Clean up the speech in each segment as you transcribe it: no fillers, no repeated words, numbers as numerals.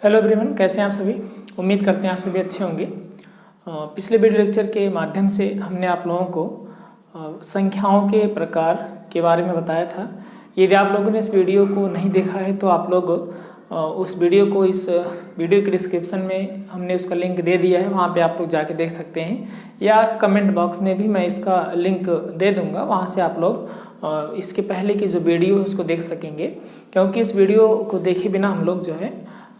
Hello everyone, कैसे हैं आप सभी। उम्मीद करते हैं आप सभी अच्छे होंगे। पिछले वीडियो लेक्चर के माध्यम से हमने आप लोगों को संख्याओं के प्रकार के बारे में बताया था। यदि आप लोगों ने इस वीडियो को नहीं देखा है तो आप लोग उस वीडियो को इस वीडियो के डिस्क्रिप्शन में हमने उसका लिंक दे दिया है, वहाँ पे आप लोग जाके देख सकते हैं, या कमेंट बॉक्स में भी मैं इसका लिंक दे दूँगा, वहाँ से आप लोग इसके पहले की जो वीडियो है उसको देख सकेंगे। क्योंकि इस वीडियो को देखे बिना हम लोग जो है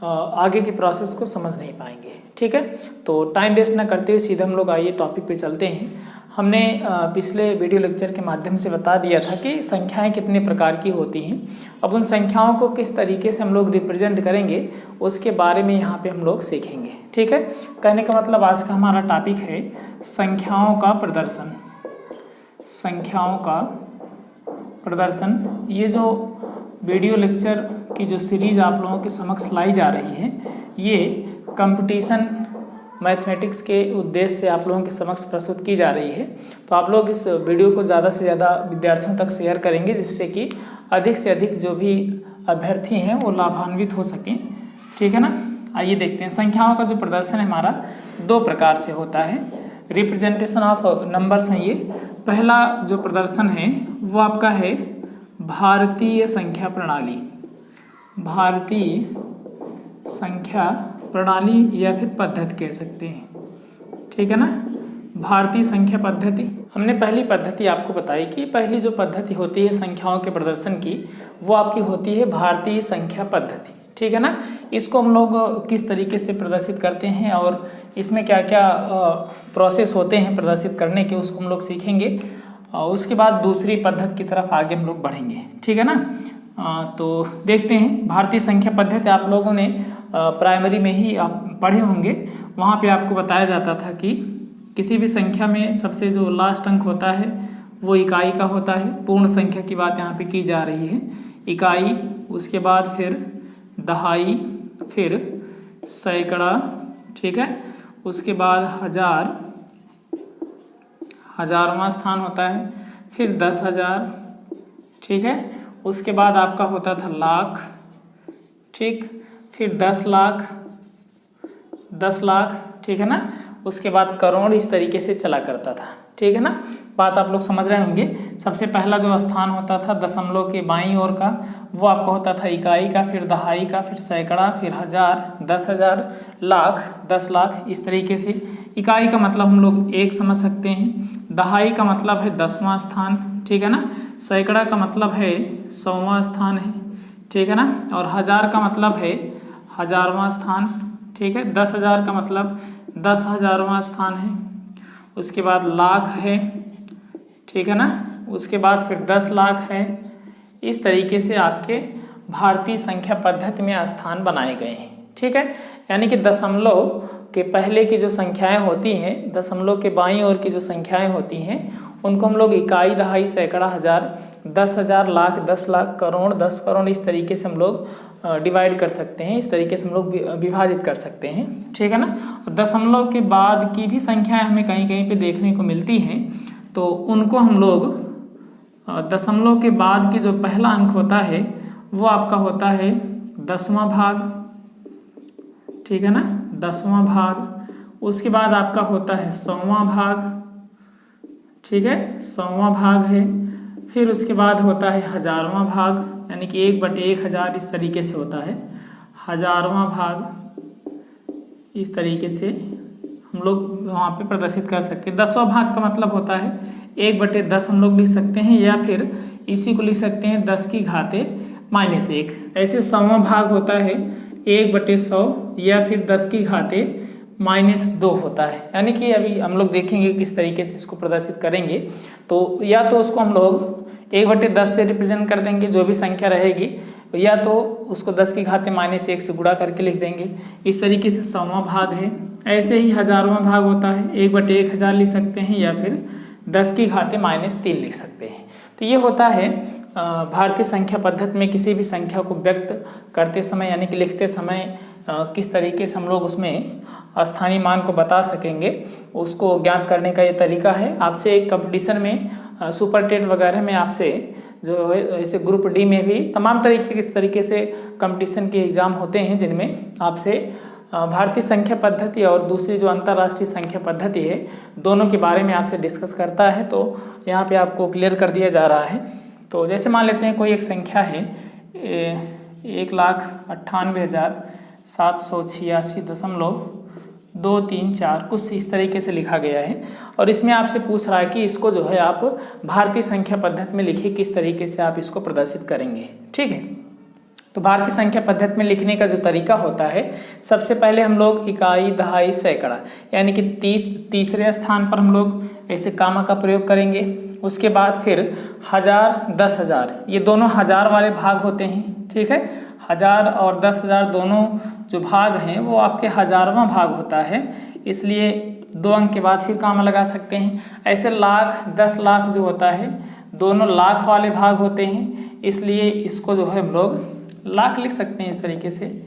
आगे की प्रोसेस को समझ नहीं पाएंगे। ठीक है, तो टाइम वेस्ट ना करते हुए सीधे हम लोग आइए टॉपिक पे चलते हैं। हमने पिछले वीडियो लेक्चर के माध्यम से बता दिया था कि संख्याएं कितने प्रकार की होती हैं। अब उन संख्याओं को किस तरीके से हम लोग रिप्रेजेंट करेंगे उसके बारे में यहाँ पे हम लोग सीखेंगे। ठीक है, कहने का मतलब आज का हमारा टॉपिक है संख्याओं का प्रदर्शन। संख्याओं का प्रदर्शन, ये जो वीडियो लेक्चर की जो सीरीज आप लोगों के समक्ष लाई जा रही है, ये कंपटीशन मैथमेटिक्स के उद्देश्य से आप लोगों के समक्ष प्रस्तुत की जा रही है। तो आप लोग इस वीडियो को ज़्यादा से ज़्यादा विद्यार्थियों तक शेयर करेंगे, जिससे कि अधिक से अधिक जो भी अभ्यर्थी हैं वो लाभान्वित हो सकें। ठीक है ना, आइए देखते हैं। संख्याओं का जो प्रदर्शन है हमारा दो प्रकार से होता है। रिप्रेजेंटेशन ऑफ नंबर्स हैं ये। पहला जो प्रदर्शन है वो आपका है भारतीय संख्या प्रणाली। भारतीय संख्या प्रणाली या फिर पद्धति कह सकते हैं। ठीक है ना, भारतीय संख्या पद्धति। हमने पहली पद्धति आपको बताई कि पहली जो पद्धति होती है संख्याओं के प्रदर्शन की, वो आपकी होती है भारतीय संख्या पद्धति। ठीक है ना, इसको हम लोग किस तरीके से प्रदर्शित करते हैं और इसमें क्या क्या प्रोसेस होते हैं प्रदर्शित करने के, उसको हम लोग सीखेंगे। उसके बाद दूसरी पद्धति की तरफ आगे हम लोग बढ़ेंगे। ठीक है ना, तो देखते हैं। भारतीय संख्या पद्धति आप लोगों ने प्राइमरी में ही आप पढ़े होंगे। वहाँ पे आपको बताया जाता था कि किसी भी संख्या में सबसे जो लास्ट अंक होता है वो इकाई का होता है। पूर्ण संख्या की बात यहाँ पे की जा रही है। इकाई, उसके बाद फिर दहाई, फिर सैकड़ा, ठीक है, उसके बाद हजार, हजारवां स्थान होता है, फिर 10,000, ठीक है, उसके बाद आपका होता था लाख, ठीक, फिर 10 लाख, 10 लाख, ठीक है ना, उसके बाद करोड़, इस तरीके से चला करता था। ठीक है ना, बात आप लोग समझ रहे होंगे। सबसे पहला जो स्थान होता था दशमलव के बाईं ओर का, वो आपका होता था इकाई का, फिर दहाई का, फिर सैकड़ा, फिर हजार, 10,000, लाख, 10 लाख, इस तरीके से। इकाई का मतलब हम लोग एक समझ सकते हैं, दहाई का मतलब है 10वां स्थान, ठीक है ना, सैकड़ा का मतलब है 100वां स्थान है, ठीक है ना, और हजार का मतलब है 1000वां स्थान, ठीक है, 10,000 का मतलब 10,000वां स्थान है, उसके बाद लाख है, ठीक है ना, उसके बाद फिर 10 लाख है। इस तरीके से आपके भारतीय संख्या पद्धति में स्थान बनाए गए हैं। ठीक है, यानी कि दशमलव के पहले की जो संख्याएं होती हैं, दशमलव के बाईं ओर की जो संख्याएं होती हैं, उनको हम लोग इकाई, दहाई, सैकड़ा, हजार, 10,000, लाख, 10 लाख, करोड़, 10 करोड़, इस तरीके से हम लोग डिवाइड कर सकते हैं, इस तरीके से हम लोग विभाजित कर सकते हैं। ठीक है ना, दशमलव के बाद की भी संख्याएं हमें कहीं कहीं पे देखने को मिलती हैं, तो उनको हम लोग दशमलव के बाद की जो पहला अंक होता है वो आपका होता है 10वां भाग, ठीक है ना, 10वां भाग। उसके बाद आपका होता है 100वां भाग, ठीक है, 100वां भाग है। फिर उसके बाद होता है हजारवां भाग, यानी कि 1/1000, इस तरीके से होता है हजारवां भाग। इस तरीके से हम लोग वहाँ पे प्रदर्शित कर सकते हैं। 10वां भाग का मतलब होता है 1/10 हम लोग लिख सकते हैं, या फिर इसी को लिख सकते हैं 10 की घाते -1। ऐसे 100वां भाग होता है 1/100, या फिर 10 की घाते -2 होता है। यानी कि अभी हम लोग देखेंगे किस तरीके से इसको प्रदर्शित करेंगे। तो या तो उसको हम लोग 1/10 से रिप्रेजेंट कर देंगे, जो भी संख्या रहेगी, या तो उसको 10 की घाते -1 से गुणा करके लिख देंगे। इस तरीके से 100वां भाग है। ऐसे ही हजारवां भाग होता है, 1/1000 लिख सकते हैं, या फिर 10 की घाते -3 लिख सकते हैं। तो ये होता है भारतीय संख्या पद्धति में किसी भी संख्या को व्यक्त करते समय, यानी कि लिखते समय किस तरीके से हम लोग उसमें स्थानीय मान को बता सकेंगे, उसको ज्ञात करने का ये तरीका है। आपसे एक कंपटीशन में सुपर टेट वगैरह में आपसे जो है, ऐसे ग्रुप डी में भी तमाम तरीके किस तरीके से कंपटीशन के एग्ज़ाम होते हैं जिनमें आपसे भारतीय संख्या पद्धति और दूसरी जो अंतर्राष्ट्रीय संख्या पद्धति है दोनों के बारे में आपसे डिस्कस करता है, तो यहाँ पे आपको क्लियर कर दिया जा रहा है। तो जैसे मान लेते हैं कोई एक संख्या है 1,98,786.234 कुछ इस तरीके से लिखा गया है, और इसमें आपसे पूछ रहा है कि इसको जो है आप भारतीय संख्या पद्धति में लिखिए, किस तरीके से आप इसको प्रदर्शित करेंगे। ठीक है, तो भारतीय संख्या पद्धति में लिखने का जो तरीका होता है, सबसे पहले हम लोग इकाई, दहाई, सैकड़ा यानी कि तीसरे स्थान पर हम लोग ऐसे कामा का प्रयोग करेंगे। उसके बाद फिर 1000, 10,000, ये दोनों हजार वाले भाग होते हैं। ठीक है, 1000 और 10,000 दोनों जो भाग हैं वो आपके हजारवां भाग होता है, इसलिए 2 अंक के बाद फिर कामा लगा सकते हैं। ऐसे लाख, 10 लाख जो होता है दोनों लाख वाले भाग होते हैं, इसलिए इसको जो है हम लोग लाख लिख सकते हैं। इस तरीके से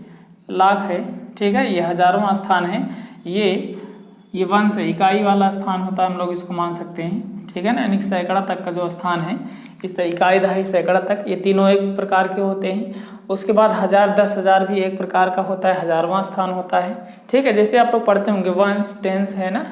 लाख है। ठीक है, ये हजारवां स्थान है, ये वंश इकाई वाला स्थान होता है, हम लोग इसको मान सकते हैं। ठीक है ना, यानी सैकड़ा तक का जो स्थान है, इस तरह इकाई, दहाई, सैकड़ा तक ये तीनों एक प्रकार के होते हैं। उसके बाद 1000, 10,000 भी एक प्रकार का होता है, हजारवां स्थान होता है। ठीक है, जैसे आप लोग पढ़ते होंगे वंस, टेंस है ना,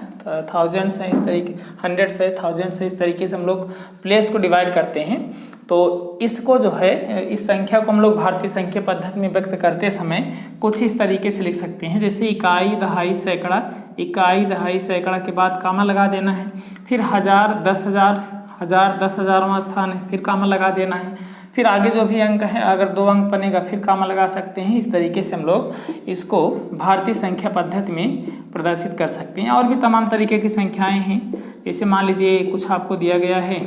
थाउजेंड्स है, इस तरीके हंड्रेड्स है, थाउजेंड्स है, इस तरीके से हम लोग प्लेस को डिवाइड करते हैं। तो इसको जो है, इस संख्या को हम लोग भारतीय संख्या पद्धति में व्यक्त करते समय कुछ इस तरीके से लिख सकते हैं, जैसे इकाई, दहाई, सैकड़ा, इकाई, दहाई, सैकड़ा के बाद कामा लगा देना है, फिर 1000, 10,000, 1000, 10,000वां स्थान है, फिर कामा लगा देना है, फिर आगे जो भी अंक है अगर 2 अंक बनेगा फिर कामा लगा सकते हैं। इस तरीके से हम लोग इसको भारतीय संख्या पद्धति में प्रदर्शित कर सकते हैं। और भी तमाम तरीके की संख्याएं हैं, जैसे मान लीजिए कुछ आपको दिया गया है,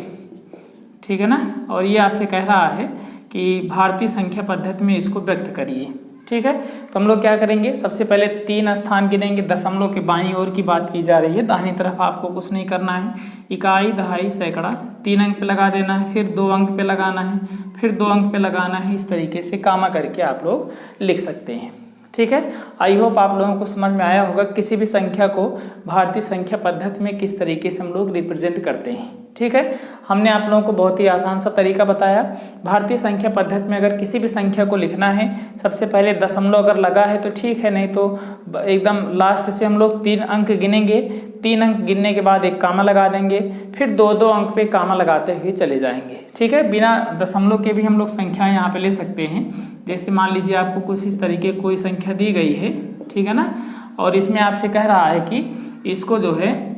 ठीक है ना, और ये आपसे कह रहा है कि भारतीय संख्या पद्धति में इसको व्यक्त करिए। ठीक है, तो हम लोग क्या करेंगे, सबसे पहले 3 स्थान गिनेंगे। दशमलव के बाईं ओर की बात की जा रही है, दाहिनी तरफ आपको कुछ नहीं करना है। इकाई, दहाई, सैकड़ा 3 अंक पे लगा देना है, फिर 2 अंक पे लगाना है, फिर 2 अंक पे लगाना है। इस तरीके से कामा करके आप लोग लिख सकते हैं। ठीक है, आई होप आप लोगों को समझ में आया होगा किसी भी संख्या को भारतीय संख्या पद्धति में किस तरीके से हम लोग रिप्रेजेंट करते हैं। ठीक है, हमने आप लोगों को बहुत ही आसान सा तरीका बताया। भारतीय संख्या पद्धति में अगर किसी भी संख्या को लिखना है, सबसे पहले दशमलव अगर लगा है तो ठीक है, नहीं तो एकदम लास्ट से हम लोग 3 अंक गिनेंगे। 3 अंक गिनने के बाद एक कामा लगा देंगे, फिर 2-2 अंक पे कामा लगाते हुए चले जाएंगे। ठीक है, बिना दशमलव के भी हम लोग संख्या यहाँ पे ले सकते हैं। जैसे मान लीजिए आपको कुछ इस तरीके कोई संख्या दी गई है, ठीक है ना, और इसमें आपसे कह रहा है कि इसको जो है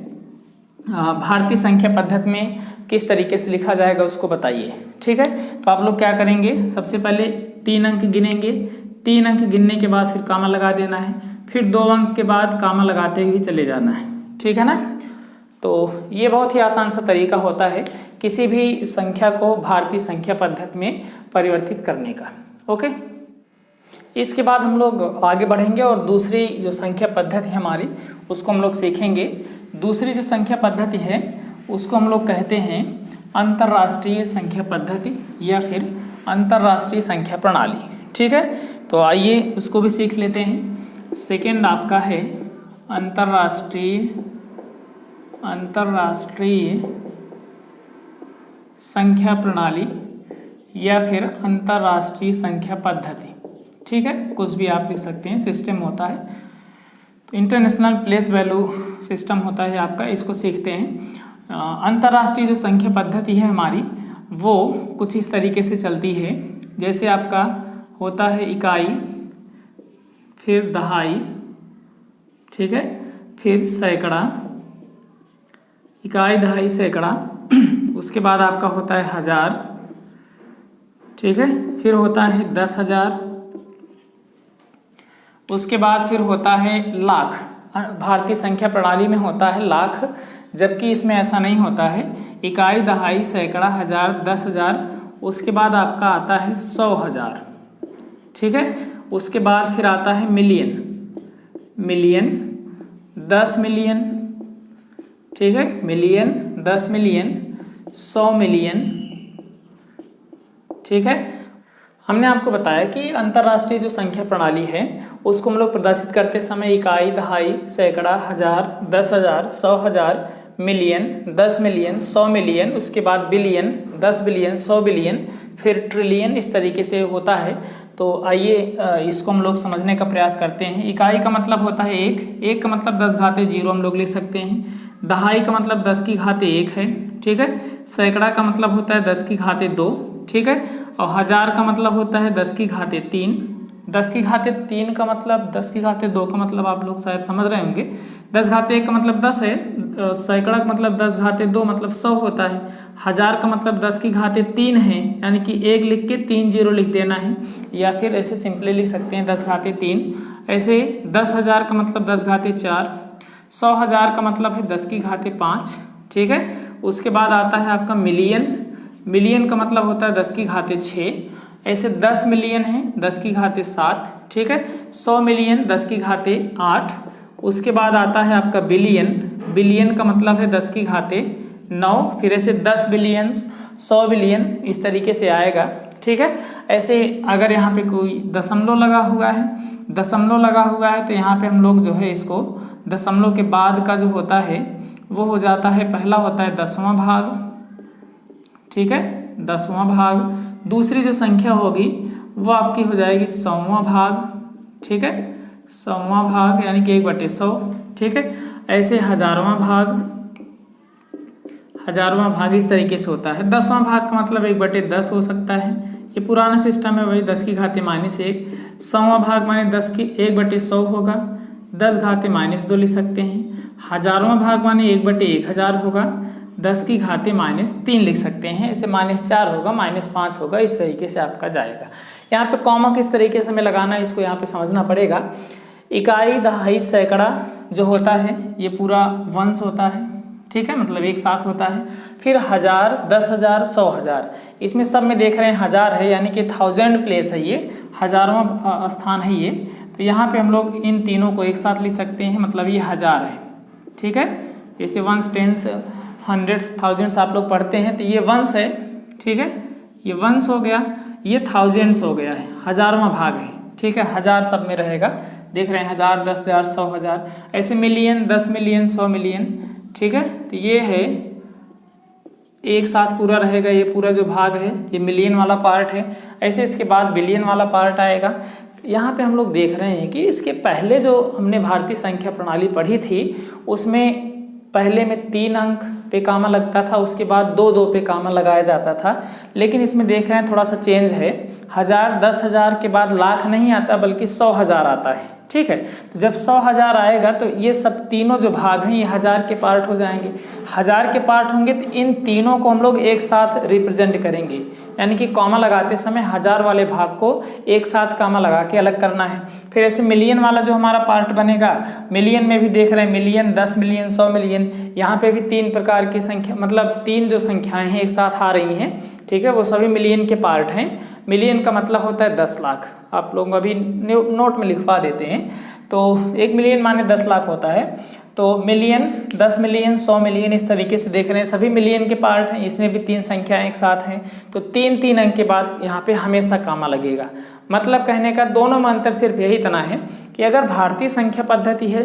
भारतीय संख्या पद्धति में किस तरीके से लिखा जाएगा उसको बताइए। ठीक है, तो आप लोग क्या करेंगे, सबसे पहले 3 अंक गिनेंगे। 3 अंक गिनने के बाद फिर कामा लगा देना है, फिर 2 अंक के बाद कामा लगाते हुए चले जाना है। ठीक है ना, तो ये बहुत ही आसान सा तरीका होता है किसी भी संख्या को भारतीय संख्या पद्धति में परिवर्तित करने का। ओके, इसके बाद हम लोग आगे बढ़ेंगे और दूसरी जो संख्या पद्धति हमारी उसको हम लोग सीखेंगे। दूसरी जो संख्या पद्धति है उसको हम लोग कहते हैं अंतर्राष्ट्रीय संख्या पद्धति या फिर अंतर्राष्ट्रीय संख्या प्रणाली। ठीक है, तो आइए उसको भी सीख लेते हैं। सेकंड आपका है अंतर्राष्ट्रीय संख्या प्रणाली या फिर अंतर्राष्ट्रीय संख्या पद्धति। ठीक है, कुछ भी आप लिख सकते हैं, सिस्टम होता है, तो इंटरनेशनल प्लेस वैल्यू सिस्टम होता है आपका, इसको सीखते हैं। अंतर्राष्ट्रीय जो संख्या पद्धति है हमारी वो कुछ इस तरीके से चलती है, जैसे आपका होता है इकाई, फिर दहाई, ठीक है, फिर सैकड़ा, इकाई, दहाई, सैकड़ा, उसके बाद आपका होता है 1000, ठीक है, फिर होता है 10,000, उसके बाद फिर होता है लाख। भारतीय संख्या प्रणाली में होता है लाख, जबकि इसमें ऐसा नहीं होता है। इकाई, दहाई, सैकड़ा, 1000, 10,000, उसके बाद आपका आता है 100,000। ठीक है, उसके बाद फिर आता है मिलियन, 10 मिलियन, ठीक है, मिलियन, 10 मिलियन, 100 मिलियन। ठीक है, हमने आपको बताया कि अंतर्राष्ट्रीय जो संख्या प्रणाली है उसको हम लोग प्रदर्शित करते समय इकाई, दहाई, सैकड़ा, 1000, 10,000, 100,000, मिलियन, 10 मिलियन, 100 मिलियन, उसके बाद बिलियन, 10 बिलियन, 100 बिलियन, फिर ट्रिलियन, इस तरीके से होता है। तो आइए इसको हम लोग समझने का प्रयास करते हैं। इकाई का मतलब होता है एक, एक का मतलब 10 घाते 0 हम लोग लिख सकते हैं। दहाई का मतलब 10 की घाते 1 है, ठीक है। सैकड़ा का मतलब होता है 10 की घाते 2, ठीक है। और हजार का मतलब होता है 10 की घाते 3। 10 की घाते 3 का मतलब 10 की घाते 2 का मतलब आप लोग शायद समझ रहे होंगे। 10 घाते 1 का मतलब 10 है, सैकड़ा का मतलब 10 घाते 2 मतलब 100 होता है। हजार का मतलब 10 की घाते 3 है, यानी कि 1 लिख के 3 0 लिख देना है, या फिर ऐसे सिंपली लिख सकते हैं 10 घाते 3। ऐसे 10,000 का मतलब 10 घाते 4, 100,000 का मतलब है 10 की घाते 5, ठीक है। उसके बाद आता है आपका मिलियन। मिलियन का मतलब होता है 10 की घाते 6। ऐसे 10 मिलियन है 10 की घाते 7, ठीक है। 100 मिलियन 10 की घाते 8। उसके बाद आता है आपका बिलियन। बिलियन का मतलब है 10 की घाते 9। फिर ऐसे 10 बिलियन, 100 बिलियन, इस तरीके से आएगा, ठीक है। ऐसे अगर यहाँ पे कोई दशमलव लगा हुआ है, दशमलव लगा हुआ है तो यहाँ पे हम लोग जो है इसको दशमलव के बाद का जो होता है वो हो जाता है, पहला होता है 10वां भाग, ठीक है, 10वां भाग। दूसरी जो संख्या होगी वो आपकी हो जाएगी 100वां भाग, ठीक है, 100वां भाग यानी कि 1/100, ठीक है। ऐसे 1000वां भाग, 1000वां भाग इस तरीके से होता है। 10वां भाग का मतलब 1/10 हो सकता है, ये पुराना सिस्टम है वही 10 की घाते -1। 100वां भाग माने 10 की 1/100 होगा, 10 घाते -2 लिख सकते हैं। 1000वां भाग माने 1/1000 होगा, 10 की घाते -3 लिख सकते हैं। ऐसे -4 होगा, -5 होगा, इस तरीके से आपका जाएगा। यहाँ पे कॉमा किस तरीके से हमें लगाना है इसको यहाँ पे समझना पड़ेगा। इकाई, दहाई, सैकड़ा जो होता है ये पूरा वंश होता है, ठीक है, मतलब एक साथ होता है। फिर 1000, 10,000, 100,000, इसमें सब में देख रहे हैं 1000 है, यानी कि 1000 प्लेस है, ये 1000वां स्थान है ये। तो यहाँ पे हम लोग इन तीनों को एक साथ लिख सकते हैं, मतलब ये 1000 है, ठीक है। जैसे वंस, टेंस, हंड्रेड्स, थाउजेंड्स आप लोग पढ़ते हैं तो ये वंश है, ठीक है, ये वंश हो गया, ये थाउजेंड्स हो गया है, 1000वां भाग है, ठीक है। 1000 सब में रहेगा, देख रहे हैं 1000, 10,000, 100,000। ऐसे मिलियन, 10 मिलियन, 100 मिलियन, ठीक है। तो ये है एक साथ पूरा रहेगा, ये पूरा जो भाग है ये मिलियन वाला पार्ट है। ऐसे इसके बाद बिलियन वाला पार्ट आएगा। यहाँ पे हम लोग देख रहे हैं कि इसके पहले जो हमने भारतीय संख्या प्रणाली पढ़ी थी उसमें पहले में 3 अंक पे कामा लगता था, उसके बाद 2-2 पे कामा लगाया जाता था। लेकिन इसमें देख रहे हैं थोड़ा सा चेंज है, 1000, 10,000 के बाद लाख नहीं आता बल्कि 100,000 आता है, ठीक है। तो जब 100,000 आएगा तो ये सब तीनों जो भाग हैं ये 1000 के पार्ट हो जाएंगे। 1000 के पार्ट होंगे तो इन तीनों को हम लोग एक साथ रिप्रेजेंट करेंगे, यानी कि कॉमा लगाते समय 1000 वाले भाग को एक साथ कॉमा लगा के अलग करना है। फिर ऐसे मिलियन वाला जो हमारा पार्ट बनेगा, मिलियन में भी देख रहे हैं मिलियन, 10 मिलियन, 100 मिलियन, यहाँ पे भी 3 प्रकार की संख्या, मतलब 3 जो संख्याएं हैं एक साथ आ रही हैं, ठीक है, वो सभी मिलियन के पार्ट हैं। मिलियन का मतलब होता है 10 लाख, आप लोग अभी नोट में लिखवा देते हैं। तो 1 मिलियन माने 10 लाख होता है। तो मिलियन, 10 मिलियन, 100 मिलियन, इस तरीके से देख रहे हैं सभी मिलियन के पार्ट हैं। इसमें भी 3 संख्याएं एक साथ हैं, तो 3-3 अंक के बाद यहाँ पे हमेशा कामा लगेगा। मतलब कहने का दोनों में अंतर सिर्फ यही इतना है कि अगर भारतीय संख्या पद्धति है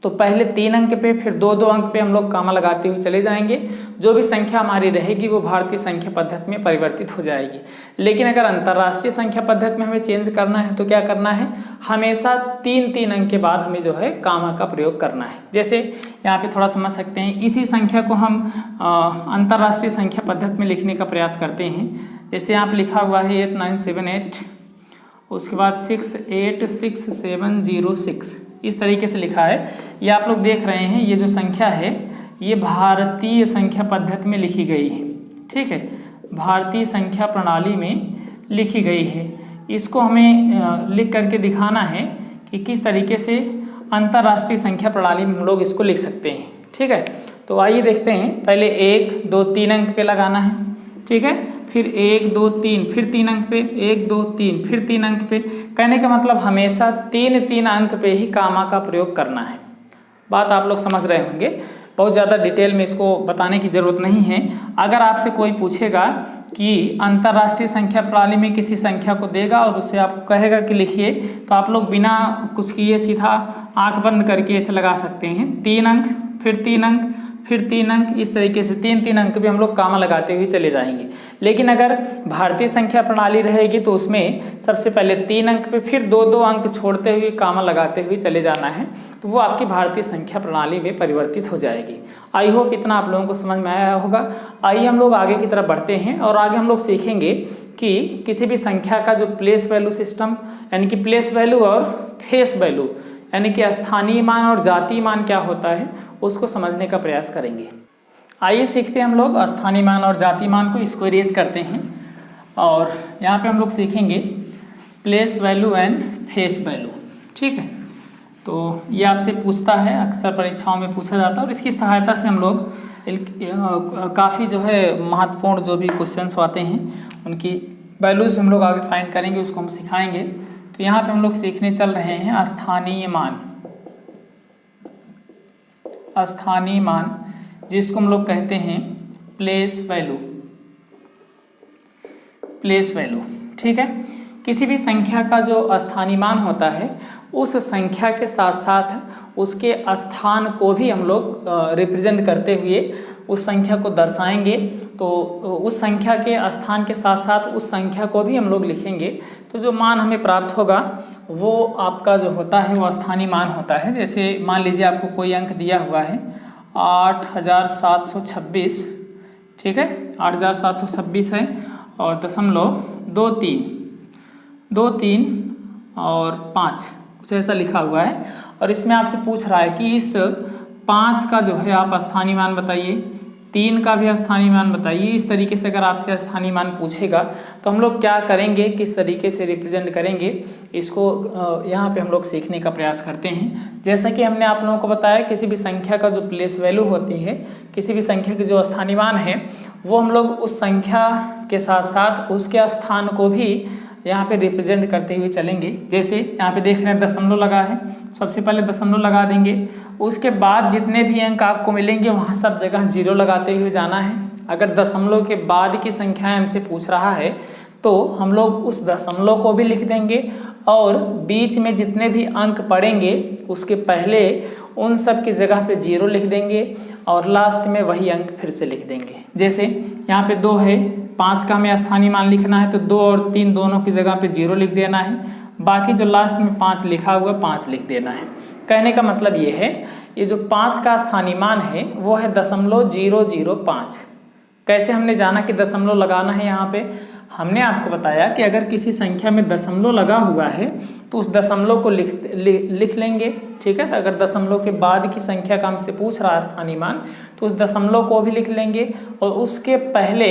तो पहले 3 अंक पे फिर 2-2 अंक पे हम लोग कामा लगाते हुए चले जाएंगे। जो भी संख्या हमारी रहेगी वो भारतीय संख्या पद्धति में परिवर्तित हो जाएगी। लेकिन अगर अंतर्राष्ट्रीय संख्या पद्धति में हमें चेंज करना है तो क्या करना है, हमेशा 3-3 अंक के बाद हमें जो है कामा का प्रयोग करना है। जैसे यहाँ पे थोड़ा समझ सकते हैं, इसी संख्या को हम अंतर्राष्ट्रीय संख्या पद्धति में लिखने का प्रयास करते हैं। जैसे यहाँ पे लिखा हुआ है 8978, उसके बाद 686706, इस तरीके से लिखा है। ये आप लोग देख रहे हैं, ये जो संख्या है ये भारतीय संख्या पद्धति में लिखी गई है, ठीक है, भारतीय संख्या प्रणाली में लिखी गई है। इसको हमें लिख करके दिखाना है कि किस तरीके से अंतर्राष्ट्रीय संख्या प्रणाली में हम लोग इसको लिख सकते हैं, ठीक है। तो आइए देखते हैं, पहले 1, 2, 3 अंक पे लगाना है, ठीक है, फिर 1, 2, 3, फिर 3 अंक पे, 1, 2, 3, फिर 3 अंक पे। कहने का मतलब हमेशा 3-3 अंक पे ही कामा का प्रयोग करना है। बात आप लोग समझ रहे होंगे, बहुत ज़्यादा डिटेल में इसको बताने की ज़रूरत नहीं है। अगर आपसे कोई पूछेगा कि अंतर्राष्ट्रीय संख्या प्रणाली में किसी संख्या को देगा और उससे आपको कहेगा कि लिखिए, तो आप लोग बिना कुछ किए सीधा आंख बंद करके ऐसे लगा सकते हैं, 3 अंक, फिर 3 अंक, फिर 3 अंक, इस तरीके से 3-3 अंक भी हम लोग कामा लगाते हुए चले जाएंगे। लेकिन अगर भारतीय संख्या प्रणाली रहेगी तो उसमें सबसे पहले 3 अंक पे फिर 2-2 अंक छोड़ते हुए कामा लगाते हुए चले जाना है, तो वो आपकी भारतीय संख्या प्रणाली में परिवर्तित हो जाएगी। आई होप इतना आप लोगों को समझ में आया होगा। आइए हम लोग आगे की तरफ बढ़ते हैं और आगे हम लोग सीखेंगे कि किसी भी संख्या का जो प्लेस वैल्यू सिस्टम, यानी कि प्लेस वैल्यू और फेस वैल्यू, यानी कि स्थानीय मान और जातीय मान क्या होता है, उसको समझने का प्रयास करेंगे। आइए सीखते हैं हम लोग स्थानीय मान और जातीय मान को। इसको इरेज करते हैं और यहाँ पे हम लोग सीखेंगे place value and face value. ठीक है, तो ये आपसे पूछता है, अक्सर परीक्षाओं में पूछा जाता है और इसकी सहायता से हम लोग काफ़ी जो है महत्वपूर्ण जो भी क्वेश्चंस आते हैं उनकी वैल्यूज हम लोग आगे फाइंड करेंगे, उसको हम सिखाएंगे। तो यहाँ पे हम लोग सीखने चल रहे हैं स्थानीय मान। स्थानीय मान जिसको हम लोग कहते हैं प्लेस वैल्यू। प्लेस वैल्यू, ठीक है। किसी भी संख्या का जो स्थानीय मान होता है उस संख्या के साथ साथ उसके स्थान को भी हम लोग रिप्रेजेंट करते हुए उस संख्या को दर्शाएंगे। तो उस संख्या के स्थान के साथ साथ उस संख्या को भी हम लोग लिखेंगे, तो जो मान हमें प्राप्त होगा वो आपका जो होता है वो स्थानीय मान होता है। जैसे मान लीजिए आपको कोई अंक दिया हुआ है 8726, ठीक है, 8726 है और 0.23 और 5 कुछ ऐसा लिखा हुआ है और इसमें आपसे पूछ रहा है कि इस 5 का जो है आप स्थानीय मान बताइए, 3 का भी स्थानीय मान बताइए। इस तरीके से अगर आपसे स्थानीय मान पूछेगा तो हम लोग क्या करेंगे, किस तरीके से रिप्रेजेंट करेंगे, इसको यहाँ पे हम लोग सीखने का प्रयास करते हैं। जैसा कि हमने आप लोगों को बताया, किसी भी संख्या का जो प्लेस वैल्यू होती है, किसी भी संख्या की जो स्थानीय मान है, वो हम लोग उस संख्या के साथ साथ उसके स्थान को भी यहाँ पे रिप्रेजेंट करते हुए चलेंगे। जैसे यहाँ पे देख रहे हैं दशमलव लगा है, सबसे पहले दशमलव लगा देंगे, उसके बाद जितने भी अंक आपको मिलेंगे वहाँ सब जगह 0 लगाते हुए जाना है। अगर दशमलव के बाद की संख्याएं हमसे पूछ रहा है तो हम लोग उस दशमलव को भी लिख देंगे और बीच में जितने भी अंक पड़ेंगे उसके पहले उन सब की जगह पे 0 लिख देंगे और लास्ट में वही अंक फिर से लिख देंगे। जैसे यहाँ पे 2 है, 5 का हमें स्थानीय मान लिखना है तो 2 और 3 दोनों की जगह पे 0 लिख देना है, बाकी जो लास्ट में 5 लिखा हुआ 5 लिख देना है। कहने का मतलब ये है, ये जो 5 का स्थानीय मान है वो है 0.005। कैसे हमने जाना कि दशमलव लगाना है? यहाँ पे हमने आपको बताया कि अगर किसी संख्या में दशमलव लगा हुआ है तो उस दशमलव को लिख लेंगे, ठीक है। तो अगर दशमलव के बाद की संख्या का हमसे पूछ रहा है स्थानीय मान तो उस दशमलव को भी लिख लेंगे और उसके पहले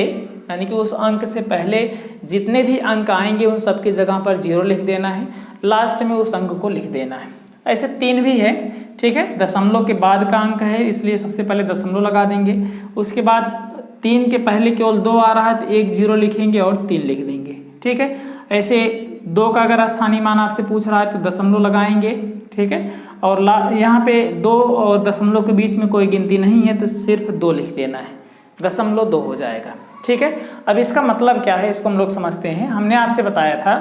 यानी कि उस अंक से पहले जितने भी अंक आएंगे उन सब की जगह पर 0 लिख देना है, लास्ट में उस अंक को लिख देना है। ऐसे 3 भी है, ठीक है। दशमलव के बाद का अंक है इसलिए सबसे पहले दशमलव लगा देंगे, उसके बाद 3 के पहले केवल 2 आ रहा है तो 1 0 लिखेंगे और 3 लिख देंगे, ठीक है। ऐसे 2 का अगर स्थानीय मान आपसे पूछ रहा है तो दशमलव लगाएंगे, ठीक है। और यहाँ पे 2 और दशमलव के बीच में कोई गिनती नहीं है तो सिर्फ 2 लिख देना है, 0.2 हो जाएगा, ठीक है। अब इसका मतलब क्या है इसको हम लोग समझते हैं। हमने आपसे बताया था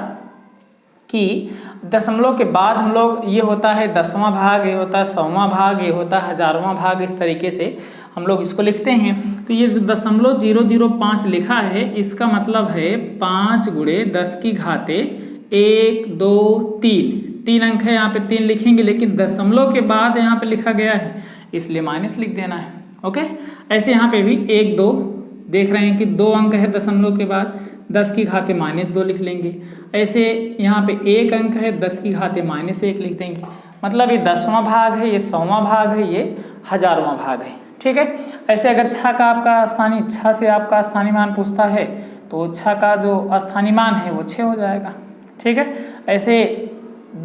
कि दशमलव के बाद हम लोग ये होता है 10वां भाग, ये होता है 100वां भाग, ये होता है 1000वां भाग, इस तरीके से हम लोग इसको लिखते हैं। तो ये जो 0.005 लिखा है इसका मतलब है 5 × 10 की घाते 1 2 3 अंक है, यहाँ पे 3 लिखेंगे, लेकिन दशमलव के बाद यहाँ पे लिखा गया है इसलिए माइनस लिख देना है, ओके। ऐसे यहाँ पे भी 1 2 देख रहे हैं कि 2 अंक है दशमलव के बाद, 10 की घाते -2 लिख लेंगे। ऐसे यहाँ पे 1 अंक है, 10 की घाते -1 लिख देंगे। मतलब ये 10वां भाग है, ये 100वां भाग है, ये 1000वां भाग है, ठीक है। ऐसे अगर 6 का आपका स्थानीय 6 से आपका स्थानीय मान पूछता है तो 6 का जो स्थानीय मान है वो 6 हो जाएगा, ठीक है। ऐसे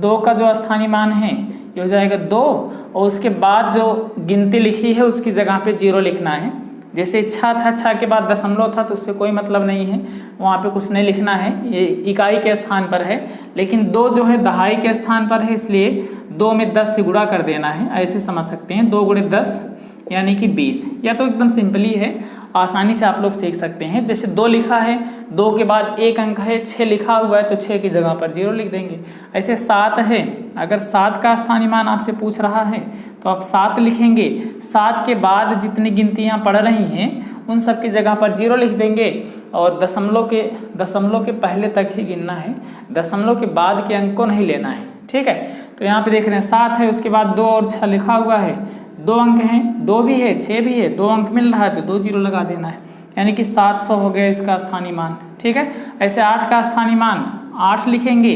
2 का जो स्थानीय मान है ये हो जाएगा 2 और उसके बाद जो गिनती लिखी है उसकी जगह पे 0 लिखना है। जैसे 6 था, 6 के बाद दशमलव था तो उससे कोई मतलब नहीं है, वहाँ पे कुछ नहीं लिखना है, ये इकाई के स्थान पर है। लेकिन 2 जो है दहाई के स्थान पर है इसलिए 2 में 10 से गुणा कर देना है, ऐसे समझ सकते हैं। 2 × 10 यानी कि 20, या तो एकदम सिंपली है, आसानी से आप लोग सीख सकते हैं। जैसे 2 लिखा है, 2 के बाद 1 अंक है, 6 लिखा हुआ है तो 6 की जगह पर 0 लिख देंगे। ऐसे 7 है, अगर 7 का स्थानीय मान आपसे पूछ रहा है तो आप 7 लिखेंगे। 7 के बाद जितनी गिनतियाँ पड़ रही हैं उन सब की जगह पर 0 लिख देंगे और दशमलव के पहले तक ही गिनना है, दशमलव के बाद के अंक को नहीं लेना है। ठीक है, तो यहाँ पे देख रहे हैं 7 है, उसके बाद 2 और 6 लिखा हुआ है, 2 अंक हैं, 2 भी है 6 भी है, 2 अंक मिल रहा है तो 2 0 लगा देना है, यानी कि 700 हो गया इसका स्थानीय मान। ठीक है, ऐसे 8 का स्थानीय मान 8 लिखेंगे,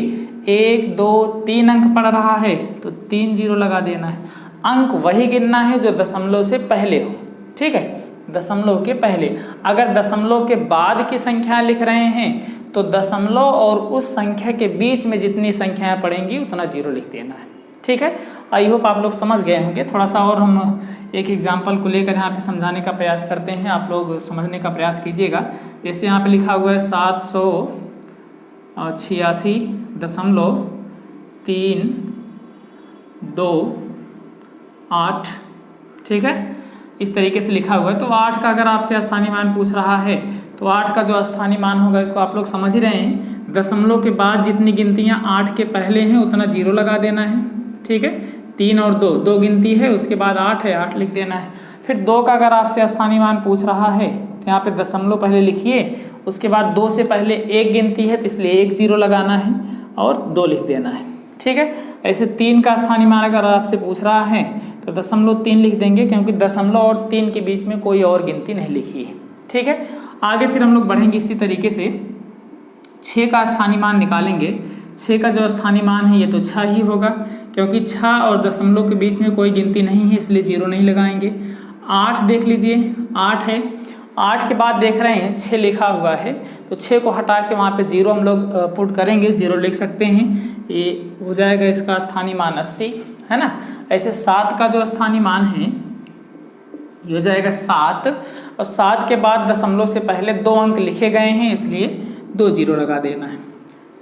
1 2 3 अंक पड़ रहा है तो 3 0 लगा देना है। अंक वही गिनना है जो दशमलव से पहले हो। ठीक है, दशमलव के पहले। अगर दशमलव के बाद की संख्या लिख रहे हैं तो दशमलव और उस संख्या के बीच में जितनी संख्याएं पड़ेंगी उतना 0 लिख देना है। ठीक है, आई होप आप लोग समझ गए होंगे। थोड़ा सा और हम एक एग्जाम्पल को लेकर यहाँ पे समझाने का प्रयास करते हैं, आप लोग समझने का प्रयास कीजिएगा। जैसे यहाँ पे लिखा हुआ है 786.328। ठीक है, इस तरीके से लिखा हुआ है। तो 8 का अगर आपसे स्थानीय मान पूछ रहा है तो 8 का जो स्थानीय मान होगा इसको आप लोग समझ ही रहे हैं, दशमलव के बाद जितनी गिनतियां 8 के पहले हैं उतना 0 लगा देना है। ठीक है, 3 और 2 गिनती है, उसके बाद 8 है, 8 लिख देना है। फिर 2 का अगर आपसे स्थानीय मान पूछ रहा है तो यहाँ पे दशमलव पहले लिखिए, उसके बाद 2 से पहले 1 गिनती है तो इसलिए 1 0 लगाना है और 2 लिख देना है। ठीक है, ऐसे 3 का स्थानीय मान अगर आपसे पूछ रहा है तो 0.3 लिख देंगे, क्योंकि दशमलव और 3 के बीच में कोई और गिनती नहीं लिखी है। ठीक है, आगे फिर हम लोग बढ़ेंगे इसी तरीके से। 6 का स्थानीय मान निकालेंगे। 6 का जो स्थानीय मान है ये तो 6 ही होगा, क्योंकि 6 और दशमलव के बीच में कोई गिनती नहीं है इसलिए 0 नहीं लगाएंगे। 8 देख लीजिए, 8 है, 8 के बाद देख रहे हैं 6 लिखा हुआ है तो 6 को हटा के वहाँ पे 0 हम लोग पुट करेंगे, 0 लिख सकते हैं, ये हो जाएगा इसका स्थानीय मान 80, है ना। ऐसे 7 का जो स्थानीय मान है ये हो जाएगा 7, और 7 के बाद दशमलव से पहले 2 अंक लिखे गए हैं इसलिए 2 0 लगा देना है।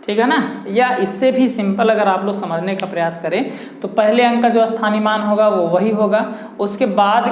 ठीक है ना, या इससे भी सिंपल अगर आप लोग समझने का प्रयास करें तो पहले अंक का जो स्थानीय मान होगा वो वही होगा, उसके बाद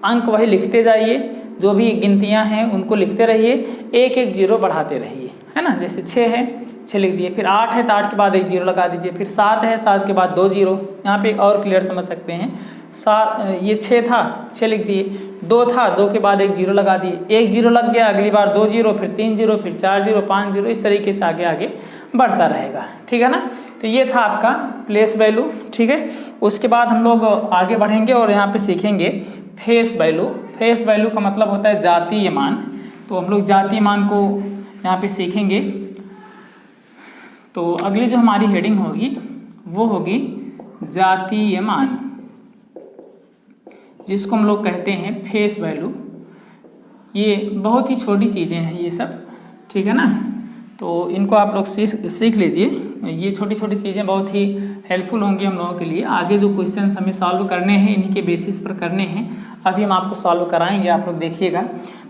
अंक वही लिखते जाइए, जो भी गिनतियां हैं उनको लिखते रहिए, 1 1 0 बढ़ाते रहिए, है ना। जैसे 6 है, 6 लिख दिए, फिर 8 है तो 8 के बाद 1 0 लगा दीजिए, फिर 7 है, 7 के बाद 2 0, यहाँ पे और क्लियर समझ सकते हैं। 7 ये 6 था, 6 लिख दिए, 2 था, 2 के बाद 1 0 लगा दिए, 1 0 लग गया, अगली बार 2 0, फिर 3 0, फिर 4 0, 5 0, इस तरीके से आगे आगे बढ़ता रहेगा। ठीक है ना, तो ये था आपका प्लेस वैल्यू। ठीक है, उसके बाद हम लोग आगे बढ़ेंगे और यहाँ पे सीखेंगे फेस वैल्यू। फेस वैल्यू का मतलब होता है जातीय मान, तो हम लोग जातीय मान को यहाँ पे सीखेंगे। तो अगली जो हमारी हेडिंग होगी वो होगी जातीय मान, जिसको हम लोग कहते हैं फेस वैल्यू। ये बहुत ही छोटी चीज़ें हैं ये सब, ठीक है ना, तो इनको आप लोग सीख लीजिए। ये छोटी छोटी चीज़ें बहुत ही हेल्पफुल होंगी हम लोगों के लिए। आगे जो क्वेश्चंस हमें सॉल्व करने हैं इन्हीं के बेसिस पर करने हैं, अभी हम आपको सॉल्व कराएंगे, आप लोग देखिएगा।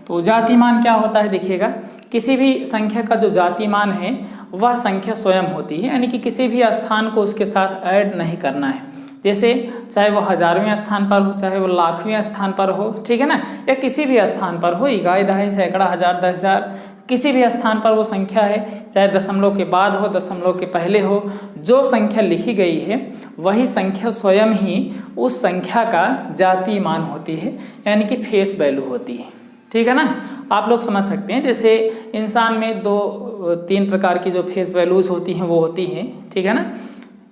तो जातीय मान क्या होता है देखिएगा, किसी भी संख्या का जो जातीय मान है वह संख्या स्वयं होती है, यानी कि किसी भी स्थान को उसके साथ ऐड नहीं करना है। जैसे चाहे वो 1000वें स्थान पर हो, चाहे वो लाखवें स्थान पर हो, ठीक है ना, या किसी भी स्थान पर हो, इकाई दहाई सैकड़ा हज़ार 10,000, किसी भी स्थान पर वो संख्या है, चाहे दशमलव के बाद हो, दशमलव के पहले हो, जो संख्या लिखी गई है वही संख्या स्वयं ही उस संख्या का जातीय मान होती है, यानी कि फेस वैल्यू होती है। ठीक है ना, आप लोग समझ सकते हैं। जैसे इंसान में 2-3 प्रकार की जो फेस वैल्यूज होती हैं वो होती हैं, ठीक है ना।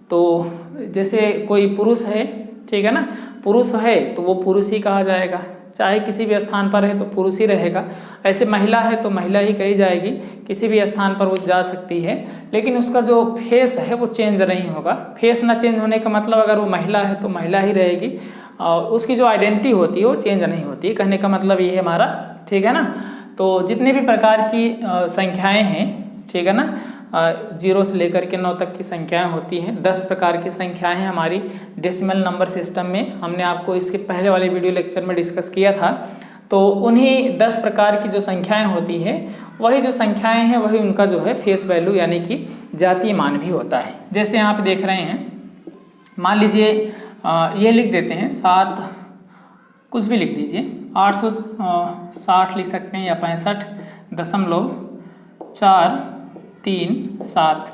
तो जैसे कोई पुरुष है, ठीक है ना, पुरुष है तो वो पुरुष ही कहा जाएगा, चाहे किसी भी स्थान पर है तो पुरुष ही रहेगा। ऐसे महिला है तो महिला ही कही जाएगी, किसी भी स्थान पर वो जा सकती है, लेकिन उसका जो फेस है वो चेंज नहीं होगा। फेस ना चेंज होने का मतलब अगर वो महिला है तो महिला ही रहेगी, और उसकी जो आइडेंटिटी होती है वो चेंज नहीं होती है, कहने का मतलब ये है हमारा। ठीक है ना, तो जितने भी प्रकार की संख्याएँ हैं, ठीक है ना, 0 से लेकर के 9 तक की संख्याएं होती हैं। 10 प्रकार की संख्याएं हैं हमारी डेसिमल नंबर सिस्टम में, हमने आपको इसके पहले वाले वीडियो लेक्चर में डिस्कस किया था। तो उन्हीं 10 प्रकार की जो संख्याएं होती हैं, वही जो संख्याएं हैं वही उनका जो है फेस वैल्यू यानी कि जातीय मान भी होता है। जैसे यहाँ पे देख रहे हैं, मान लीजिए ये लिख देते हैं 7, कुछ भी लिख दीजिए, 860 लिख सकते हैं, या 65.437,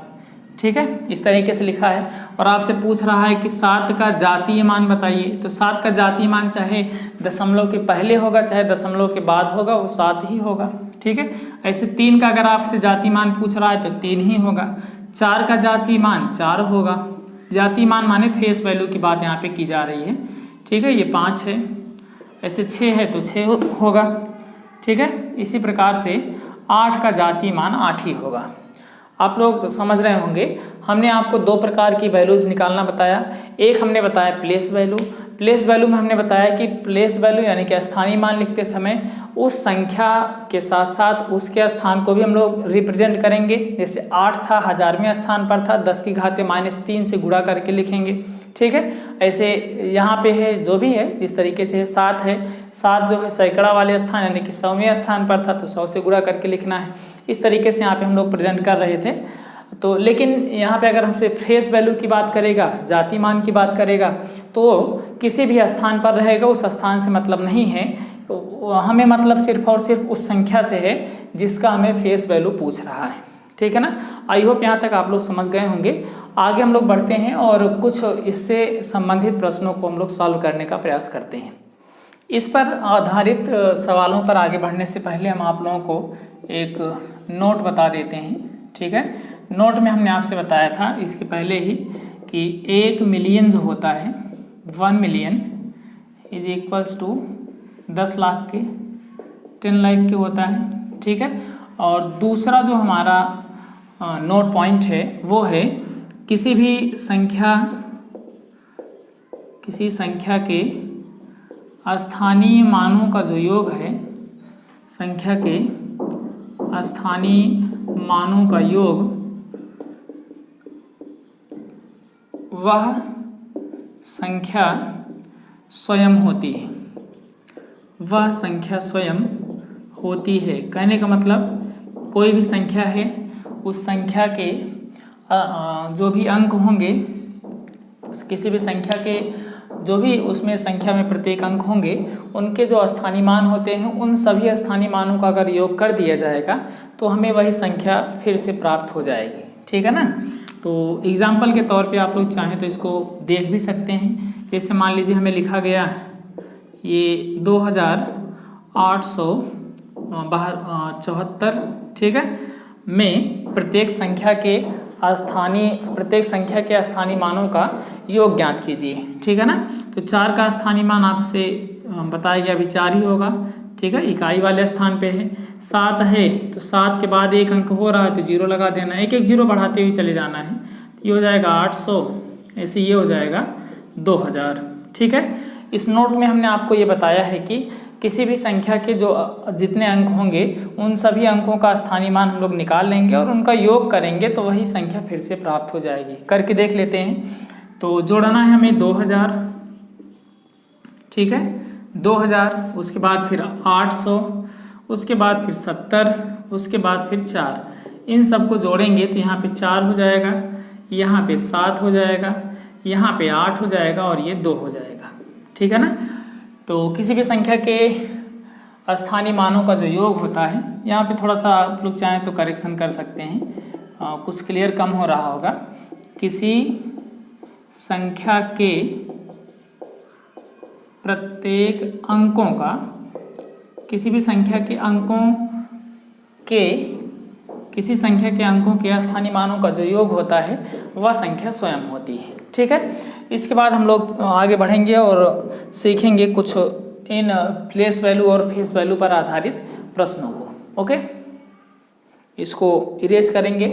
ठीक है, इस तरीके से लिखा है। और आपसे पूछ रहा है कि 7 का जातीय मान बताइए, तो 7 का जातीय मान चाहे दशमलव के पहले होगा चाहे दशमलव के बाद होगा, वो 7 ही होगा। ठीक है, ऐसे 3 का अगर आपसे जातीय मान पूछ रहा है तो 3 ही होगा। 4 का जातीय मान 4 होगा। जातीय मान माने फेस वैल्यू की बात यहाँ पे की जा रही है। ठीक है, ये 5 है, ऐसे 6 है तो 6 होगा। ठीक है, इसी प्रकार से 8 का जातीय मान 8 ही होगा। आप लोग समझ रहे होंगे, हमने आपको 2 प्रकार की वैल्यूज निकालना बताया। एक हमने बताया प्लेस वैल्यू। प्लेस वैल्यू में हमने बताया कि प्लेस वैल्यू यानी कि स्थानीय मान लिखते समय उस संख्या के साथ साथ उसके स्थान को भी हम लोग रिप्रेजेंट करेंगे। जैसे 8 था, 1000वें स्थान पर था, 10 की घात -3 से गुणा करके लिखेंगे। ठीक है, ऐसे यहाँ पे है जो भी है इस तरीके से है। 7 है, 7 जो है सैकड़ा वाले स्थान यानी कि 100वें स्थान पर था तो 100 से गुणा करके लिखना है। इस तरीके से यहाँ पे हम लोग प्रेजेंट कर रहे थे। तो लेकिन यहाँ पे अगर हमसे फेस वैल्यू की बात करेगा, जातीय मान की बात करेगा, तो किसी भी स्थान पर रहेगा, उस स्थान से मतलब नहीं है। हमें मतलब सिर्फ और सिर्फ उस संख्या से है जिसका हमें फेस वैल्यू पूछ रहा है। ठीक है ना, आई होप यहाँ तक आप लोग समझ गए होंगे। आगे हम लोग बढ़ते हैं और कुछ इससे संबंधित प्रश्नों को हम लोग सॉल्व करने का प्रयास करते हैं। इस पर आधारित सवालों पर आगे बढ़ने से पहले हम आप लोगों को एक नोट बता देते हैं। ठीक है, नोट में हमने आपसे बताया था इसके पहले ही कि 1 मिलियन जो होता है, 1 million is equals to 10 lakh के, 10 लाख के होता है। ठीक है, और दूसरा जो हमारा नोट पॉइंट है वो है किसी संख्या के स्थानीय मानों का जो योग है, संख्या के स्थानीय मानों का योग वह संख्या स्वयं होती है। वह संख्या स्वयं होती है। कहने का मतलब कोई भी संख्या है, उस संख्या के जो भी अंक होंगे, किसी भी संख्या के जो भी उसमें संख्या में प्रत्येक अंक होंगे, उनके जो स्थानीय मान होते हैं, उन सभी स्थानीय मानों का अगर योग कर दिया जाएगा तो हमें वही संख्या फिर से प्राप्त हो जाएगी। ठीक है ना, तो एग्जाम्पल के तौर पे आप लोग चाहें तो इसको देख भी सकते हैं। जैसे मान लीजिए हमें लिखा गया ये 2874, ठीक है, में प्रत्येक संख्या के स्थानीय मानों का योग ज्ञात कीजिए। ठीक है ना, तो 4 का स्थानीय मान आपसे बताया गया, अभी 4 ही होगा। ठीक है, इकाई वाले स्थान पे है। 7 है तो 7 के बाद एक अंक हो रहा है तो 0 लगा देना, एक एक 0 बढ़ाते हुए चले जाना है। ये हो जाएगा 800, ऐसे ये हो जाएगा 2000। ठीक है, इस नोट में हमने आपको ये बताया है कि किसी भी संख्या के जो जितने अंक होंगे उन सभी अंकों का स्थानीय मान हम लोग निकाल लेंगे और उनका योग करेंगे तो वही संख्या फिर से प्राप्त हो जाएगी। करके देख लेते हैं। तो जोड़ना है हमें 2000, ठीक है, 2000, उसके बाद फिर 800, उसके बाद फिर 70, उसके बाद फिर 4। इन सबको जोड़ेंगे तो यहाँ पे 4 हो जाएगा, यहाँ पे 7 हो जाएगा, यहाँ पे 8 हो जाएगा और ये 2 हो जाएगा। ठीक है ना, तो किसी भी संख्या के स्थानीय मानों का जो योग होता है, यहाँ पे थोड़ा सा आप लोग चाहें तो करेक्शन कर सकते हैं, कुछ क्लियर कम हो रहा होगा। किसी संख्या के प्रत्येक अंकों का, किसी संख्या के अंकों के स्थानीय मानों का जो योग होता है वह संख्या स्वयं होती है। ठीक है, इसके बाद हम लोग आगे बढ़ेंगे और सीखेंगे कुछ इन प्लेस वैल्यू और फेस वैल्यू पर आधारित प्रश्नों को। ओके, इसको इरेज करेंगे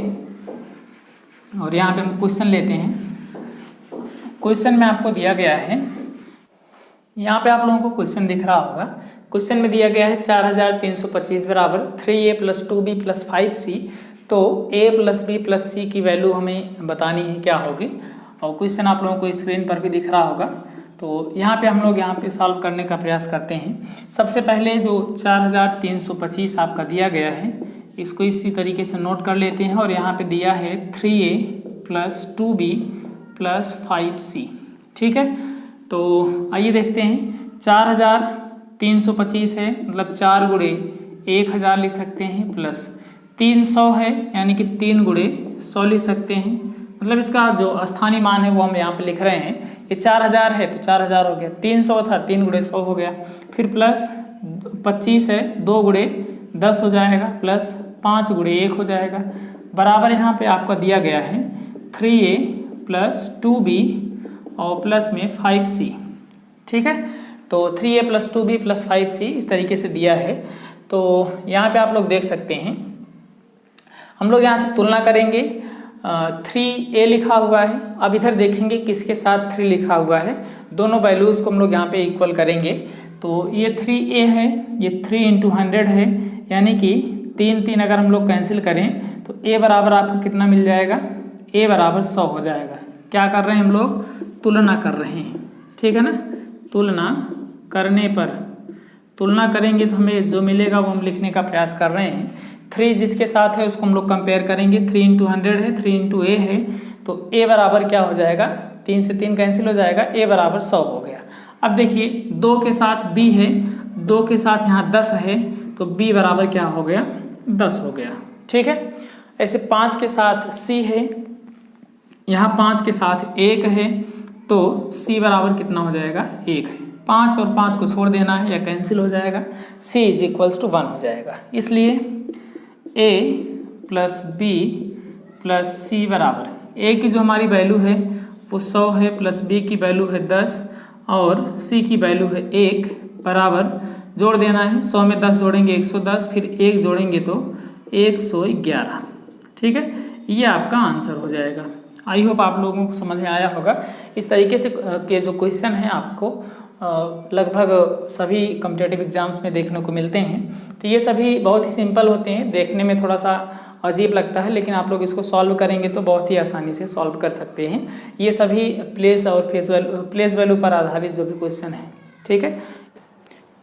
और यहाँ पे हम क्वेश्चन लेते हैं। क्वेश्चन में आपको दिया गया है, यहाँ पे आप लोगों को क्वेश्चन दिख रहा होगा। क्वेश्चन में दिया गया है 4325 बराबर 3a + 2b + 5c। तो a + b + c की वैल्यू हमें बतानी है क्या होगी, और क्वेश्चन आप लोगों को स्क्रीन पर भी दिख रहा होगा। तो यहाँ पे हम लोग यहाँ पे सॉल्व करने का प्रयास करते हैं। सबसे पहले जो 4325 आपका दिया गया है, इसको इसी तरीके से नोट कर लेते हैं और यहाँ पे दिया है 3a + 2b + 5c। ठीक है, तो आइए देखते हैं। 4325 है, मतलब 4 × 1000 लिख सकते हैं, प्लस 300 है यानी कि 3 × 100 लिख सकते हैं। मतलब इसका जो स्थानीय मान है वो हम यहाँ पे लिख रहे हैं। ये 4000 है तो 4000 हो गया, 300 था 3 गुणे 100 हो गया, फिर प्लस 25 है 2 गुणे 10 हो जाएगा, प्लस 5 गुणे 1 हो जाएगा, बराबर यहाँ पे आपका दिया गया है 3a प्लस 2b और प्लस में 5c। ठीक है, तो 3a plus 2b plus 5c इस तरीके से दिया है। तो यहाँ पे आप लोग देख सकते हैं, हम लोग यहाँ से तुलना करेंगे। 3a लिखा हुआ है, अब इधर देखेंगे किसके साथ 3 लिखा हुआ है, दोनों वैल्यूज़ को हम लोग यहाँ पे इक्वल करेंगे। तो ये 3a है, ये 3 इंटू 100 है, यानी कि 3 अगर हम लोग कैंसिल करें तो a बराबर आपको कितना मिल जाएगा, a बराबर 100 हो जाएगा। क्या कर रहे हैं हम लोग, तुलना कर रहे हैं, ठीक है ना। तुलना करने पर, तुलना करेंगे तो हमें जो मिलेगा वो हम लिखने का प्रयास कर रहे हैं। 3 जिसके साथ है उसको हम लोग कंपेयर करेंगे, 3 इंटू 100 है, 3 इंटू a है, तो a बराबर क्या हो जाएगा, 3 से 3 कैंसिल हो जाएगा, a बराबर 100 हो गया। अब देखिए 2 के साथ b है, 2 के साथ यहाँ 10 है, तो b बराबर क्या हो गया, 10 हो गया। ठीक है, ऐसे 5 के साथ c है, यहाँ 5 के साथ 1 है, तो c बराबर कितना हो जाएगा, 1 है। 5 और 5 को छोड़ देना है या कैंसिल हो जाएगा, c इज इक्वल्स टू 1 हो जाएगा। इसलिए a plus b plus c बराबर, a की जो हमारी वैल्यू है वो 100 है, प्लस b की वैल्यू है 10 और c की वैल्यू है 1, बराबर जोड़ देना है। 100 में 10 जोड़ेंगे 110, फिर 1 जोड़ेंगे तो 111। ठीक है, ये आपका आंसर हो जाएगा। आई होप आप लोगों को समझ में आया होगा। इस तरीके से के जो क्वेश्चन हैं आपको लगभग सभी कॉम्पिटिटिव एग्जाम्स में देखने को मिलते हैं। तो ये सभी बहुत ही सिंपल होते हैं, देखने में थोड़ा सा अजीब लगता है, लेकिन आप लोग इसको सॉल्व करेंगे तो बहुत ही आसानी से सॉल्व कर सकते हैं। ये सभी प्लेस और प्लेस वैल्यू पर आधारित जो भी क्वेश्चन है। ठीक है,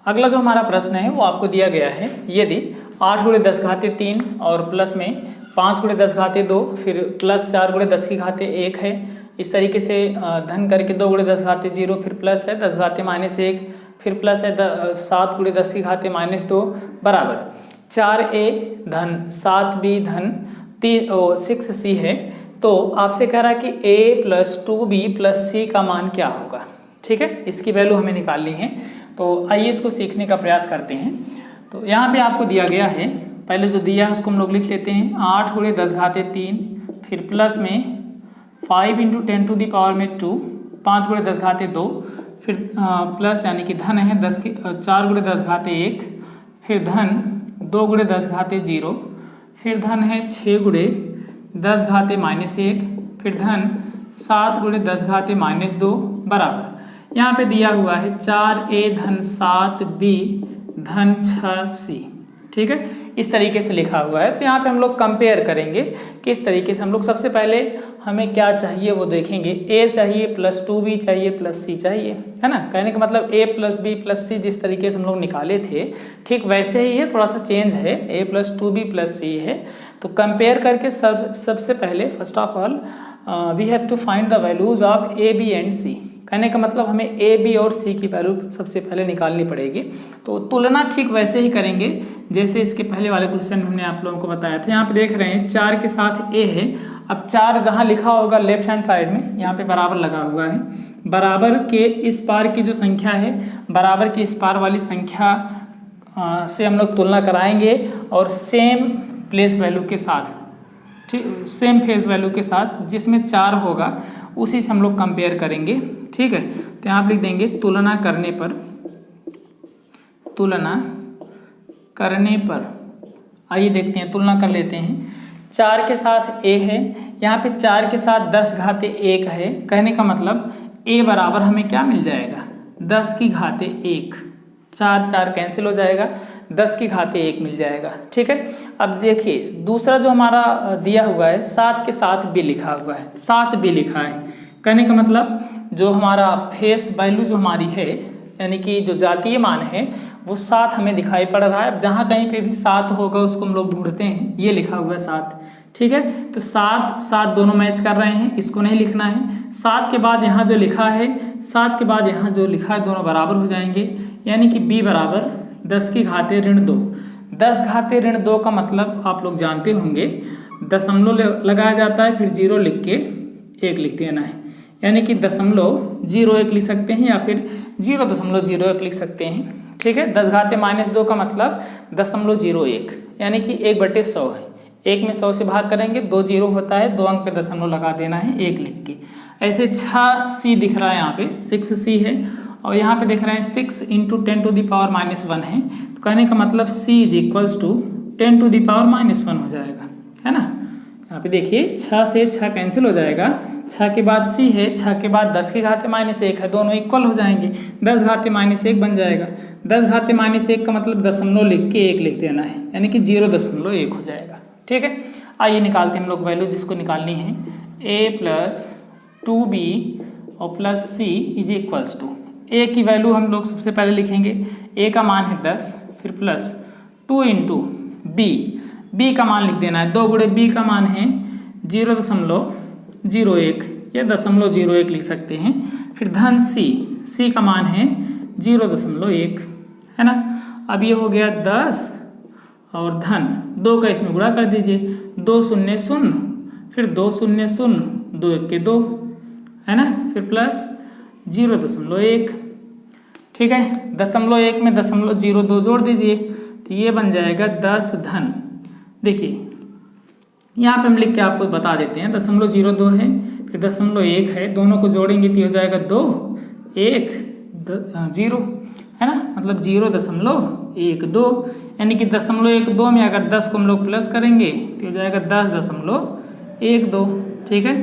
अगला जो हमारा प्रश्न है वो आपको दिया गया है, यदि 8 गुणे 10 घाते 3 और प्लस में 5 गुणे 10 घाते 2, फिर प्लस 4 गुणे 10 की घाते 1 है, इस तरीके से धन करके 2 गुणे 10 घाते 0, फिर प्लस है 10 घाते -1, फिर प्लस है 7 गुणे 10 की घाते -2, बराबर 4a धन 7b धन 6c है। तो आपसे कह रहा है कि a plus 2b plus c का मान क्या होगा। ठीक है, इसकी वैल्यू हमें निकालनी है। तो आइए इसको सीखने का प्रयास करते हैं। तो यहाँ पे आपको दिया गया है, पहले जो दिया है उसको हम लोग लिख लेते हैं, 8 गुणे 10 घाते 3, फिर प्लस में 5 इंटू 10 टू दी पावर में 2, 5 गुणे 10 घाते 2, फिर प्लस यानी कि धन है 4 गुणे 10 घाते 1, फिर धन 2 गुणे 10 घाते 0, फिर धन है 6 गुणे 10 घाते -1, फिर धन 7 गुणे 10 घाते -2, बराबर यहाँ पे दिया हुआ है 4a धन 7b धन 6c। ठीक है, इस तरीके से लिखा हुआ है। तो यहाँ पे हम लोग कंपेयर करेंगे किस तरीके से। हम लोग सबसे पहले हमें क्या चाहिए वो देखेंगे, a चाहिए प्लस 2b चाहिए प्लस c चाहिए, है ना। कहने का मतलब a plus b plus c जिस तरीके से हम लोग निकाले थे ठीक वैसे ही है, थोड़ा सा चेंज है, a plus 2b plus c है। तो कंपेयर करके सबसे पहले first of all we have to find the values of a b and c। कहने का मतलब हमें a b और c की वैल्यू सबसे पहले निकालनी पड़ेगी। तो तुलना ठीक वैसे ही करेंगे जैसे इसके पहले वाले क्वेश्चन में हमने आप लोगों को बताया था। यहाँ पे देख रहे हैं 4 के साथ a है, अब 4 जहाँ लिखा होगा लेफ्ट हैंड साइड में यहाँ पे बराबर लगा हुआ है, बराबर के इस पार की जो संख्या है बराबर के इस पार वाली संख्या से हम लोग तुलना कराएंगे और सेम प्लेस वैल्यू के साथ, ठीक, सेम फेज वैल्यू के साथ जिसमें 4 होगा उसी से हम लोग कंपेयर करेंगे। ठीक है, तो यहाँ आप लिख देंगे तुलना करने पर, तुलना करने पर। आइए देखते हैं, तुलना कर लेते हैं। 4 के साथ a है, यहाँ पे 4 के साथ 10 घाते 1 है। कहने का मतलब a बराबर हमें क्या मिल जाएगा, 10 की घाते 1, 4 कैंसिल हो जाएगा, 10 की घाते 1 मिल जाएगा। ठीक है, अब देखिए दूसरा जो हमारा दिया हुआ है 7 के साथ b लिखा हुआ है, 7b लिखा है। कहने का मतलब जो हमारा फेस वैल्यू जो हमारी है यानी कि जो जातीय मान है वो 7 हमें दिखाई पड़ रहा है। अब जहाँ कहीं पे भी 7 होगा उसको हम लोग ढूंढते हैं, ये लिखा हुआ है 7। ठीक है, तो 7 दोनों मैच कर रहे हैं, इसको नहीं लिखना है। 7 के बाद यहाँ जो लिखा है, 7 के बाद यहाँ जो लिखा है दोनों बराबर हो जाएंगे, यानी कि b बराबर 10 की घाते ऋण 2। 10 घाते ऋण 2 का मतलब आप लोग जानते होंगे दशमलव लगाया जाता है, फिर 0 लिख के 1 लिख देना है, यानी कि 0.01 लिख सकते हैं या फिर 0.01 लिख सकते हैं। ठीक है, 10 घाते -2 का मतलब 0.01, यानी कि 1/100 है। 1 में 100 से भाग करेंगे, 2 0 होता है, 2 अंक पे दशमलव लगा देना है 1 लिख के। ऐसे 6c दिख रहा है यहाँ पे, 6c है, और यहाँ पे देख रहे हैं 6 × 10⁻⁻1 है, तो कहने का मतलब c = 10⁻⁻1 हो जाएगा, है ना। यहाँ पे देखिए 6 से 6 कैंसिल हो जाएगा, 6 के बाद c है, 6 के बाद 10 के घाते -1 है, दोनों इक्वल हो जाएंगे, 10 घाते -1 बन जाएगा। 10 घाते -1 का मतलब दशमलव लिख के 1 लिख देना है, यानी कि 0.1 हो जाएगा। ठीक है, आइए निकालते हैं हम लोग वैल्यू जिसको निकालनी है। a + 2b और +c = a की वैल्यू हम लोग सबसे पहले लिखेंगे, a का मान है 10, फिर प्लस 2 × b का मान लिख देना है, 2 × b का मान है 0.01 या 0.01 लिख सकते हैं, फिर धन c का मान है 0.1, है ना। अब ये हो गया 10 और धन 2 का इसमें गुणा कर दीजिए, 2 0 0, फिर 2 0 0, 2 1 के 2, है ना, फिर प्लस 0.1। ठीक है, 0.1 में 0.02 जोड़ दीजिए, तो ये बन जाएगा 10 धन। देखिए यहाँ पे हम लिख के आपको बता देते हैं, 0.02 है, फिर 0.1 है, दोनों को जोड़ेंगे तो हो जाएगा 2 1 0, है ना, मतलब 0.12, यानी कि 0.12 में अगर 10 को हम लोग प्लस करेंगे तो हो जाएगा 10.12। ठीक है,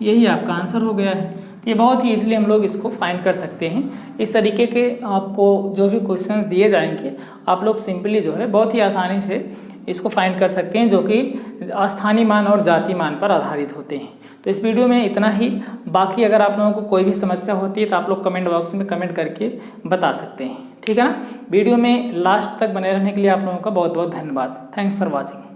यही आपका आंसर हो गया है। ये बहुत ही ईजिली हम लोग इसको फाइंड कर सकते हैं। इस तरीके के आपको जो भी क्वेश्चंस दिए जाएंगे, आप लोग सिंपली जो है बहुत ही आसानी से इसको फाइंड कर सकते हैं, जो कि स्थानीय मान और जाति मान पर आधारित होते हैं। तो इस वीडियो में इतना ही। बाकी अगर आप लोगों को कोई भी समस्या होती है तो आप लोग कमेंट बॉक्स में कमेंट करके बता सकते हैं, ठीक है ना। वीडियो में लास्ट तक बने रहने के लिए आप लोगों का बहुत बहुत धन्यवाद। Thanks for watching.